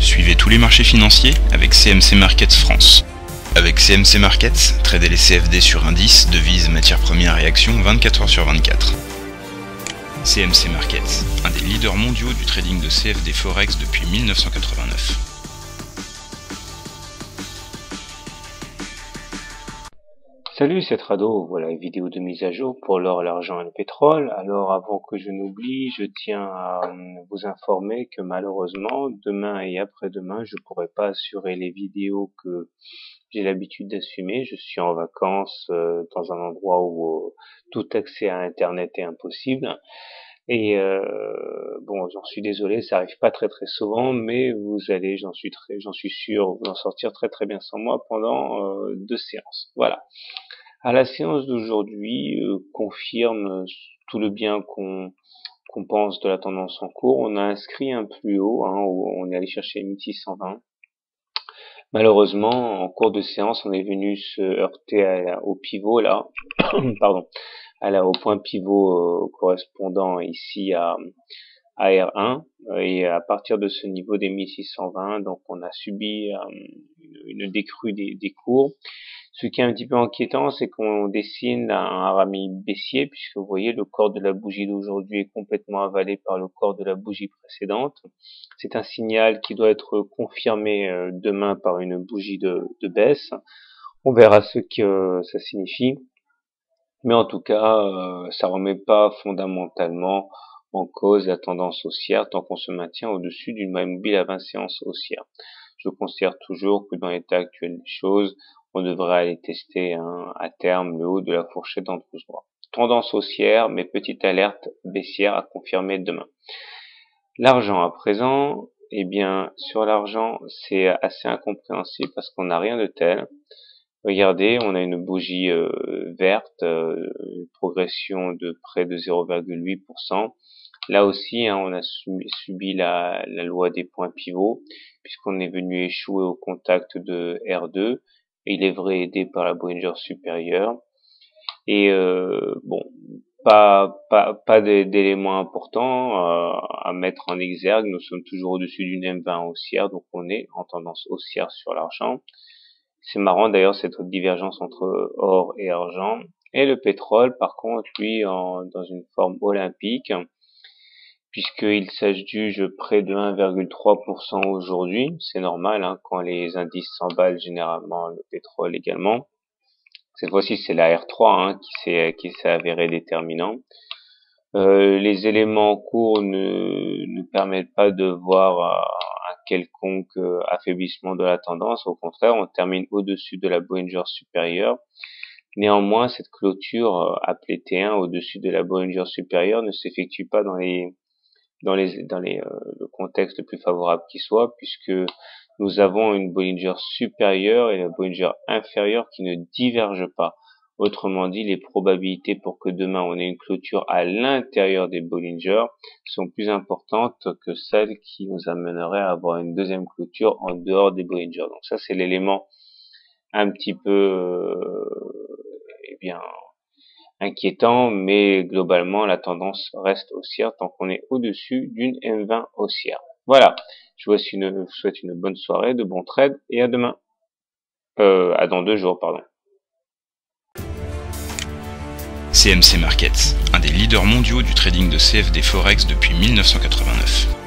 Suivez tous les marchés financiers avec CMC Markets France. Avec CMC Markets, tradez les CFD sur indices, devises, matières premières et actions 24 heures sur 24. CMC Markets, un des leaders mondiaux du trading de CFD Forex depuis 1989. Salut, c'est Trado, voilà une vidéo de mise à jour pour l'or, l'argent et le pétrole. Alors avant que je n'oublie, je tiens à vous informer que malheureusement, demain et après-demain, je pourrai pas assurer les vidéos que j'ai l'habitude d'assumer. Je suis en vacances dans un endroit où tout accès à Internet est impossible. Et bon, j'en suis désolé, ça arrive pas très souvent, mais vous allez, j'en suis sûr, vous en sortir très bien sans moi pendant 2 séances. Voilà. À la séance d'aujourd'hui confirme tout le bien qu'on pense de la tendance en cours. On a inscrit un plus haut, où on est allé chercher 1620. Malheureusement, en cours de séance, on est venu se heurter au pivot là, pardon, au point pivot correspondant ici à R1, et à partir de ce niveau des 1620, donc on a subi une décrue des cours. Ce qui est un petit peu inquiétant, c'est qu'on dessine un harami baissier, puisque vous voyez, le corps de la bougie d'aujourd'hui est complètement avalé par le corps de la bougie précédente. C'est un signal qui doit être confirmé demain par une bougie de baisse. On verra ce que ça signifie. Mais en tout cas, ça remet pas fondamentalement en cause la tendance haussière tant qu'on se maintient au-dessus d'une moyenne mobile à 20 séances haussières. Je considère toujours que dans l'état actuel des choses, on devrait aller tester à terme le haut de la fourchette entre droits. Tendance haussière, mais petite alerte baissière à confirmer demain. L'argent à présent, eh bien, sur l'argent, c'est assez incompréhensible parce qu'on n'a rien de tel. Regardez, on a une bougie verte, une progression de près de 0,8%. Là aussi, on a subi la loi des points pivots, puisqu'on est venu échouer au contact de R2, et il est vrai aidé par la Bollinger supérieure. Et bon, pas d'éléments importants à mettre en exergue. Nous sommes toujours au-dessus d'une M20 haussière, donc on est en tendance haussière sur l'argent. C'est marrant d'ailleurs cette divergence entre or et argent. Et le pétrole, par contre, lui, dans une forme olympique, puisqu'il s'adjuge près de 1,3% aujourd'hui. C'est normal, quand les indices s'emballent, généralement le pétrole également. Cette fois-ci, c'est la R3 qui s'est avéré déterminant. Les éléments en cours ne permettent pas de voir un quelconque affaiblissement de la tendance. Au contraire, on termine au-dessus de la Bollinger supérieure. Néanmoins, cette clôture appelée T1 au-dessus de la Bollinger supérieure ne s'effectue pas dans le contexte le plus favorable qui soit, puisque nous avons une Bollinger supérieure et la Bollinger inférieure qui ne divergent pas. Autrement dit, les probabilités pour que demain on ait une clôture à l'intérieur des Bollinger sont plus importantes que celles qui nous amèneraient à avoir une deuxième clôture en dehors des Bollinger. Donc ça, c'est l'élément un petit peu inquiétant, mais globalement la tendance reste haussière tant qu'on est au-dessus d'une M20 haussière. Voilà, je vous souhaite une bonne soirée, de bons trades et à demain. À dans 2 jours, pardon. CMC Markets, un des leaders mondiaux du trading de CFD Forex depuis 1989.